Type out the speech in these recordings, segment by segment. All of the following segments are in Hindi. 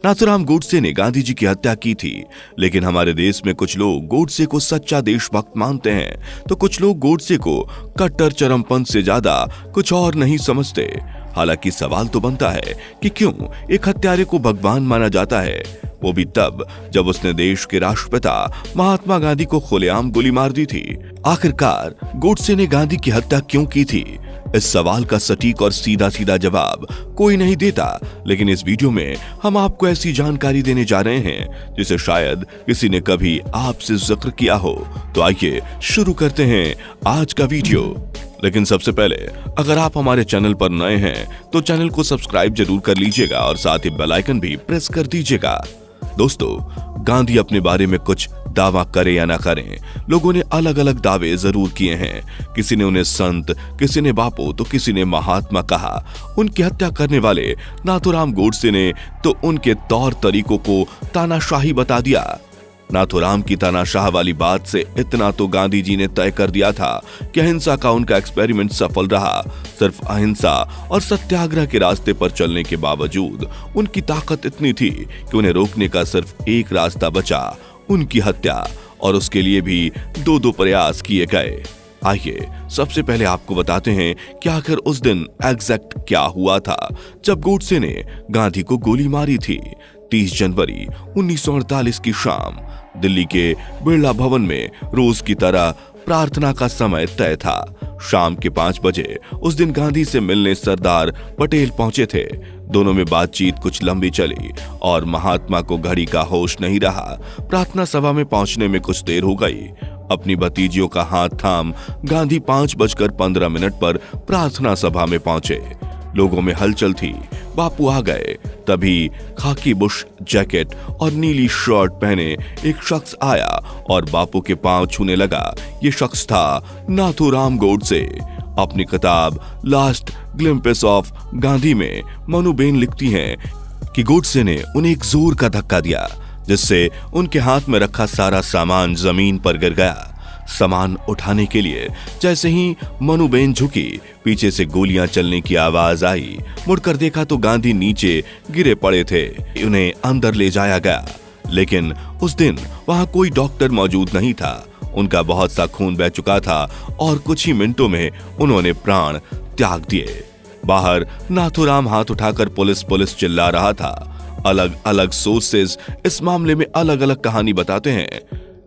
नाथूराम गोडसे ने गांधी जी की हत्या की थी, लेकिन हमारे देश में कुछ लोग गोडसे को सच्चा देशभक्त मानते हैं तो कुछ लोग गोडसे को कट्टर चरमपंथ से ज्यादा कुछ और नहीं समझते। हालांकि सवाल तो बनता है कि क्यों एक हत्यारे को भगवान माना जाता है, वो भी तब जब उसने देश के राष्ट्रपिता महात्मा गांधी को खुलेआम गोली मार दी थी। आखिरकार गोडसे ने गांधी की हत्या क्यों की थी? इस सवाल का सटीक और सीधा सीधा जवाब कोई नहीं देता, लेकिन इस वीडियो में हम आपको ऐसी जानकारी देने जा रहे हैं जिसे शायद किसी ने कभी आपसे जिक्र किया हो। तो आइए शुरू करते हैं आज का वीडियो। लेकिन सबसे पहले अगर आप हमारे चैनल पर नए हैं तो चैनल को सब्सक्राइब जरूर कर लीजिएगा और साथ ही बेल आइकन भी प्रेस कर दीजिएगा। दोस्तों, गांधी अपने बारे में कुछ दावा करे या ना करें, लोगों ने अलग अलग दावे जरूर किए हैं। किसी ने उन्हें संत, किसी ने बापू तो किसी ने महात्मा कहा। उनकी हत्या करने वाले नाथूराम गोडसे ने तो उनके तौर तरीकों को तानाशाही बता दिया। नाथूराम की तानाशाह वाली बात से इतना तो गांधी जी ने तय कर दिया था कि अहिंसा का उनका एक्सपेरिमेंट सफल रहा। सिर्फ अहिंसा और सत्याग्रह के रास्ते पर चलने के बावजूद उनकी ताकत इतनी थी कि उन्हें रोकने का सिर्फ एक रास्ता बचा, उनकी हत्या, और उसके लिए भी दो प्रयास किए गए। आइए सबसे पहले आपको बताते हैं कि आखिर उस दिन एग्जैक्ट क्या हुआ था जब गोडसे ने गांधी को गोली मारी थी। 30 जनवरी 1948 की शाम दिल्ली के बिरला भवन में रोज की तरह प्रार्थना का समय तय था। शाम के 5 बजे उस दिन गांधी से मिलने सरदार पटेल पहुंचे थे। दोनों में बातचीत कुछ लंबी चली और महात्मा को घड़ी का होश नहीं रहा। प्रार्थना सभा में पहुंचने में कुछ देर हो गई। अपनी भतीजियों का हाथ थाम गांधी 5:15 पर प्रार्थना सभा में पहुंचे। लोगों में हलचल थी। बापू आ गए। तभी खाकी बुश जैकेट और नीली शर्ट पहने एक शख्स आया और बापू के पांव छूने लगा। ये शख्स था नाथूराम गोडसे। अपनी किताब लास्ट ग्लिम्पस ऑफ गांधी में मनु बेन लिखती हैं कि गोडसे ने उन्हें एक जोर का धक्का दिया जिससे उनके हाथ में रखा सारा सामान जमीन पर गिर गया। सामान उठाने के लिए जैसे ही मनु बेन झुकी, पीछे से गोलियां चलने की आवाज आई। मुड़कर देखा तो गांधी नीचे गिरे पड़े थे। उन्हें अंदर ले जाया गया, लेकिन उस दिन वहां कोई डॉक्टर मौजूद नहीं था। उनका बहुत सा खून बह चुका था और कुछ ही मिनटों में उन्होंने प्राण त्याग दिए। बाहर नाथूराम हाथ उठाकर पुलिस चिल्ला रहा था। अलग अलग सोर्सेज इस मामले में अलग अलग कहानी बताते हैं।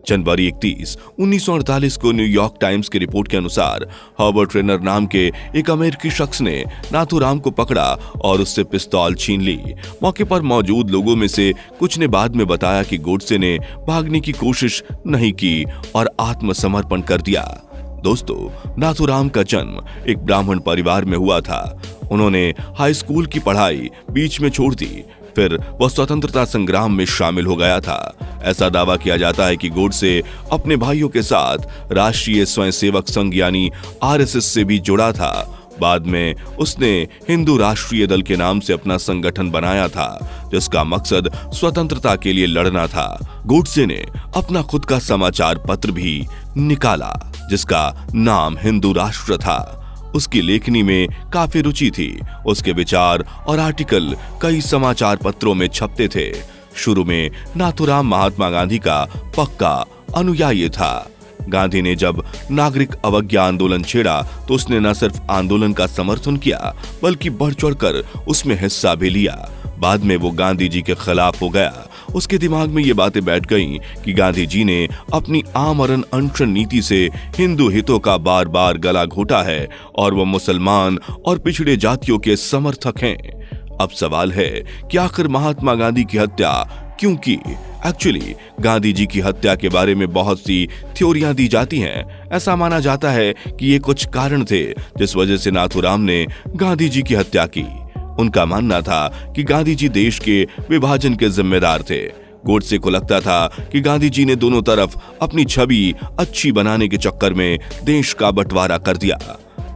जनवरी 31, 1948 को न्यूयॉर्क टाइम्स की रिपोर्ट के अनुसार हर्बर्ट रेनर नाम के एक अमेरिकी शख्स ने नाथूराम को पकड़ा और उससे पिस्तौल छीन ली। मौके पर मौजूद लोगों में से कुछ ने बाद में बताया कि गोडसे ने भागने की कोशिश नहीं की और आत्मसमर्पण कर दिया। दोस्तों, नाथूराम का जन्म एक ब्राह्मण परिवार में हुआ था। उन्होंने हाई स्कूल की पढ़ाई बीच में छोड़ दी, फिर वह स्वतंत्रता संग्राम में शामिल हो गया था। ऐसा दावा किया जाता है कि गोडसे अपने भाइयों के साथ राष्ट्रीय स्वयंसेवक संघ यानी आरएसएस से भी जुड़ा था। बाद में उसने हिंदू राष्ट्रीय दल के नाम से अपना संगठन बनाया था जिसका मकसद स्वतंत्रता के लिए लड़ना था। गोडसे ने अपना खुद का समाचार पत्र भी निकाला जिसका नाम हिंदू राष्ट्र था। उसकी लेखनी में काफी रुचि थी। उसके विचार और आर्टिकल कई समाचार पत्रों में छपते थे। शुरू में नाथूराम महात्मा गांधी का पक्का अनुयायी था। गांधी ने जब नागरिक अवज्ञा आंदोलन छेड़ा तो उसने न सिर्फ आंदोलन का समर्थन किया बल्कि बढ़ चढ़कर उसमें हिस्सा भी लिया। बाद में वो गांधी जी के खिलाफ हो गया। उसके दिमाग में ये बातें बैठ गईं कि गांधी जी ने अपनी आमरण अनशन नीति से हिंदू हितों का बार बार गला घोटा है और वो मुसलमान और पिछड़े जातियों के समर्थक हैं। अब सवाल है कि आखिर महात्मा गांधी की हत्या क्यों की? एक्चुअली गांधी जी की हत्या के बारे में बहुत सी थ्योरियां दी जाती हैं। ऐसा माना जाता है कि ये कुछ कारण थे जिस वजह से नाथूराम ने गांधी जी की हत्या की। उनका मानना था कि गांधी जी देश के विभाजन के जिम्मेदार थे। गोडसे को लगता था कि गांधी जी ने दोनों तरफ अपनी छवि अच्छी बनाने के चक्कर में देश का बंटवारा कर दिया।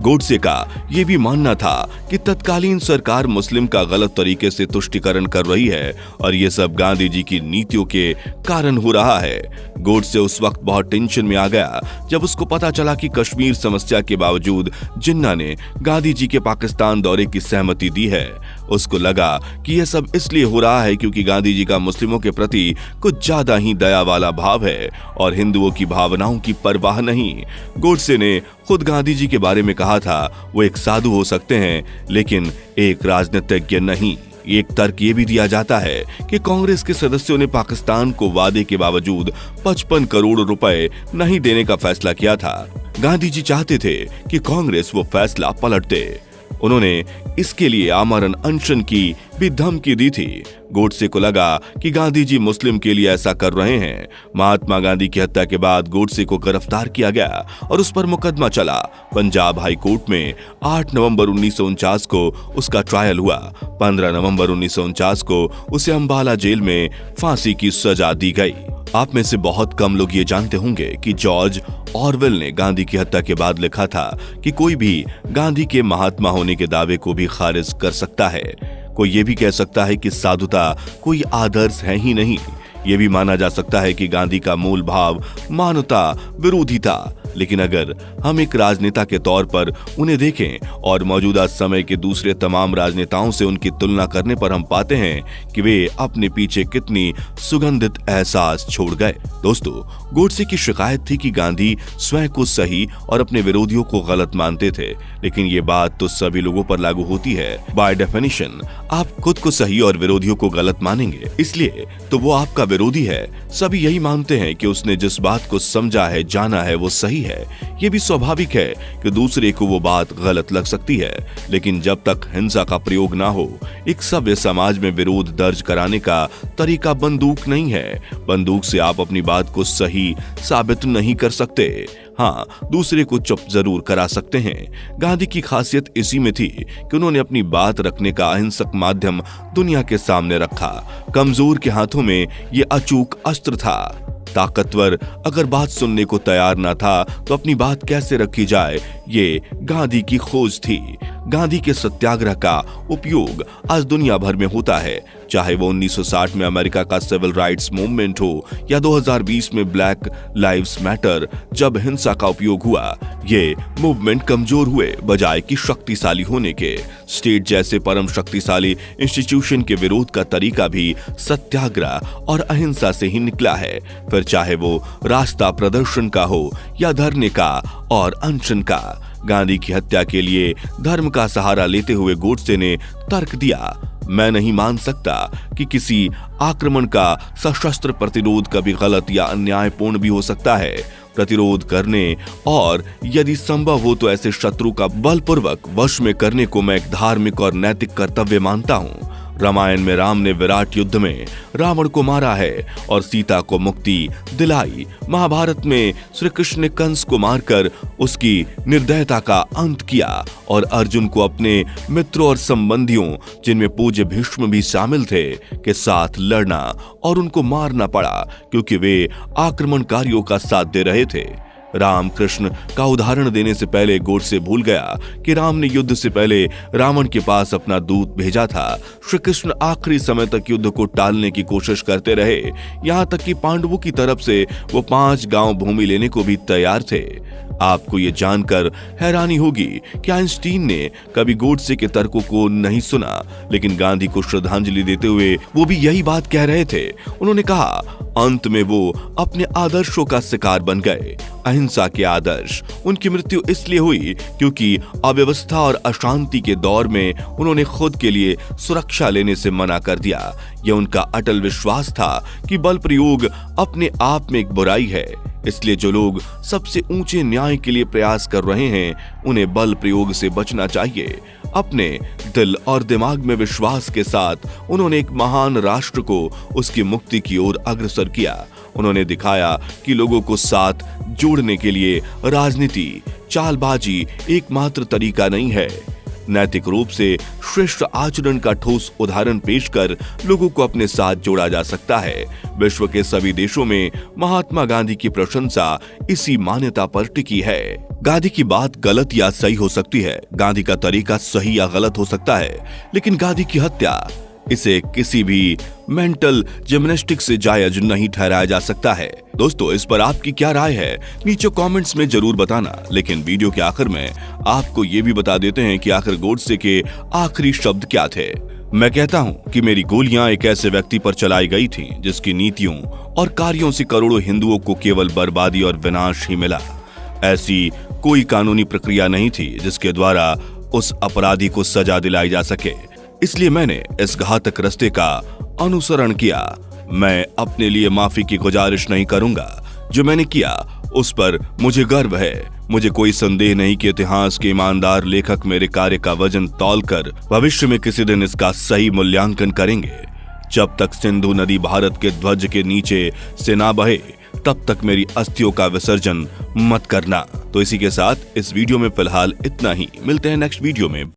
गोडसे का ये भी मानना था कि तत्कालीन सरकार मुस्लिम का गलत तरीके से तुष्टीकरण कर रही है और ये सब गांधी जी की नीतियों के कारण हो रहा है। गोडसे उस वक्त बहुत टेंशन में आ गया जब उसको पता चला कि कश्मीर समस्या के बावजूद जिन्ना ने गांधी जी के पाकिस्तान दौरे की सहमति दी है। उसको लगा कि यह सब इसलिए हो रहा है क्योंकि गांधी जी का मुस्लिमों के प्रति कुछ ज्यादा ही दया वाला भाव है और हिंदुओं की भावनाओं की परवाह नहीं। गोडसे ने खुद गांधी जी के बारे में कहा था वो एक साधु हो सकते हैं लेकिन एक राजनीतिज्ञ नहीं। एक तर्क ये भी दिया जाता है कि कांग्रेस के सदस्यों ने पाकिस्तान को वादे के बावजूद 55 करोड़ रुपए नहीं देने का फैसला किया था। गांधी जी चाहते थे कि कांग्रेस वो फैसला पलट दे। उन्होंने इसके लिए आमरण अनशन की भी धमकी दी थी। गोडसे को लगा कि गांधी जी मुस्लिम के लिए ऐसा कर रहे हैं। महात्मा गांधी की हत्या के बाद गोडसे को गिरफ्तार किया गया और उस पर मुकदमा चला। पंजाब हाई कोर्ट में 8 नवंबर 1949 को उसका ट्रायल हुआ। 15 नवंबर 1949 को उसे अंबाला जेल में फांसी की सजा दी गई। आप में से बहुत कम लोग ये जानते होंगे कि जॉर्ज ऑरवेल ने गांधी की हत्या के बाद लिखा था कि कोई भी गांधी के महात्मा होने के दावे को भी खारिज कर सकता है। कोई ये भी कह सकता है कि साधुता कोई आदर्श है ही नहीं। ये भी माना जा सकता है कि गांधी का मूल भाव मानवता विरोधी था। लेकिन अगर हम एक राजनेता के तौर पर उन्हें देखें और मौजूदा समय के दूसरे तमाम राजनेताओं से उनकी तुलना करने पर हम पाते हैं कि वे अपने पीछे कितनी सुगंधित एहसास छोड़ गए। दोस्तों, गोडसे की शिकायत थी कि गांधी स्वयं को सही और अपने विरोधियों को गलत मानते थे, लेकिन ये बात तो सभी लोगों पर लागू होती है। बाय डेफिनेशन आप खुद को सही और विरोधियों को गलत मानेंगे, इसलिए तो वो आपका विरोधी है। सभी यही मानते हैं कि उसने जिस बात को समझा है, जाना है, वो सही है। ये भी स्वाभाविक है कि दूसरे को वो बात गलत लग सकती है, लेकिन जब तक हिंसा का प्रयोग ना हो, एक सभ्य समाज में विरोध दर्ज कराने का तरीका बंदूक नहीं है। बंदूक से आप अपनी बात को सही साबित नहीं कर सकते। हाँ, दूसरे को चुप जरूर करा सकते हैं। गांधी की खासियत इसी में थी कि उन्होंने अपनी बात रखने का अहिंसक माध्यम दुनिया के सामने रखा। कमजोर के हाथों में ये अचूक अस्त्र था। ताकतवर अगर बात सुनने को तैयार ना था तो अपनी बात कैसे रखी जाए, ये गांधी की खोज थी। गांधी के सत्याग्रह का उपयोग आज दुनिया भर में होता है, चाहे वो 1960 में अमेरिका का सिविल राइट्स मूवमेंट हो या 2020 में ब्लैक लाइव्स मैटर। जब हिंसा का उपयोग हुआ, ये मूवमेंट कमजोर हुए बजाय कि शक्तिशाली होने के। स्टेट जैसे परम शक्तिशाली इंस्टीट्यूशन के विरोध का तरीका भी सत्याग्रह और अहिंसा से ही निकला है, फिर चाहे वो रास्ता प्रदर्शन का हो या धरने का और अनशन का। गांधी की हत्या के लिए धर्म का सहारा लेते हुए गोडसे ने तर्क दिया, मैं नहीं मान सकता कि किसी आक्रमण का सशस्त्र प्रतिरोध कभी गलत या अन्यायपूर्ण भी हो सकता है। प्रतिरोध करने और यदि संभव हो तो ऐसे शत्रु का बलपूर्वक वश में करने को मैं एक धार्मिक और नैतिक कर्तव्य मानता हूँ। रामायण में राम ने विराट युद्ध में रावण को मारा है और सीता को मुक्ति दिलाई। महाभारत में श्री कृष्ण ने कंस को मारकर उसकी निर्दयता का अंत किया और अर्जुन को अपने मित्रों और संबंधियों, जिनमें पूज्य भीष्म भी शामिल थे, के साथ लड़ना और उनको मारना पड़ा क्योंकि वे आक्रमणकारियों का साथ दे रहे थे। राम कृष्ण का उदाहरण देने से पहले गोडसे भूल गया कि राम ने युद्ध से पहले रावण के पास अपना दूत भेजा था। श्री कृष्ण आखिरी समय तक युद्ध को टालने की कोशिश करते रहे, यहाँ तक कि पांडवों की तरफ से वो 5 गांव भूमि लेने को भी तैयार थे। आपको ये जानकर हैरानी होगी कि आइंस्टीन ने कभी गोडसे के तर्कों को नहीं सुना, लेकिन गांधी को श्रद्धांजलि देते हुए वो भी यही बात कह रहे थे। उन्होंने कहा, अंत में वो अपने आदर्शों का शिकार बन गए। अहिंसा के आदर्श। उनकी मृत्यु इसलिए हुई क्योंकि अव्यवस्था और अशांति के दौर में उन्होंने खुद के लिए सुरक्षा लेने से मना कर दिया। यह उनका अटल विश्वास था कि बल प्रयोग अपने आप में एक बुराई है, इसलिए जो लोग सबसे ऊंचे न्याय के लिए प्रयास कर रहे हैं उन्हें बल प्रयोग से बचना चाहिए। अपने दिल और दिमाग में विश्वास के साथ उन्होंने एक महान राष्ट्र को उसकी मुक्ति की ओर अग्रसर किया। उन्होंने दिखाया कि लोगों को साथ जोड़ने के लिए राजनीति, चालबाजी एकमात्र तरीका नहीं है। नैतिक रूप से श्रेष्ठ आचरण का ठोस उदाहरण पेश कर लोगों को अपने साथ जोड़ा जा सकता है। विश्व के सभी देशों में महात्मा गांधी की प्रशंसा इसी मान्यता पर टिकी है। गांधी की बात गलत या सही हो सकती है, गांधी का तरीका सही या गलत हो सकता है, लेकिन गांधी की हत्या, इसे किसी भी मेंटल जिम्नास्टिक से जायज नहीं ठहराया जा सकता है। दोस्तों, इस पर आपकी क्या राय है नीचे कमेंट्स में जरूर बताना। लेकिन वीडियो के आखिर में आपको ये भी बता देते हैं कि आखिर गोडसे के आखिरी शब्द क्या थे। मैं कहता हूँ कि मेरी गोलियां एक ऐसे व्यक्ति पर चलाई गई थीं जिसकी नीतियों और कार्यों से करोड़ों हिंदुओं को केवल बर्बादी और विनाश ही मिला। ऐसी कोई कानूनी प्रक्रिया नहीं थी जिसके द्वारा उस अपराधी को सजा दिलाई जा सके, इसलिए मैंने इस घातक रास्ते का अनुसरण किया। मैं अपने लिए माफी की गुजारिश नहीं करूंगा। जो मैंने किया उस पर मुझे गर्व है। मुझे कोई संदेह नहीं कि इतिहास के ईमानदार लेखक मेरे कार्य का वजन तौलकर भविष्य में किसी दिन इसका सही मूल्यांकन करेंगे। जब तक सिंधु नदी भारत के ध्वज के नीचे से ना बहे, तब तक मेरी अस्थियों का विसर्जन मत करना। तो इसी के साथ इस वीडियो में फिलहाल इतना ही। मिलते हैं नेक्स्ट वीडियो में।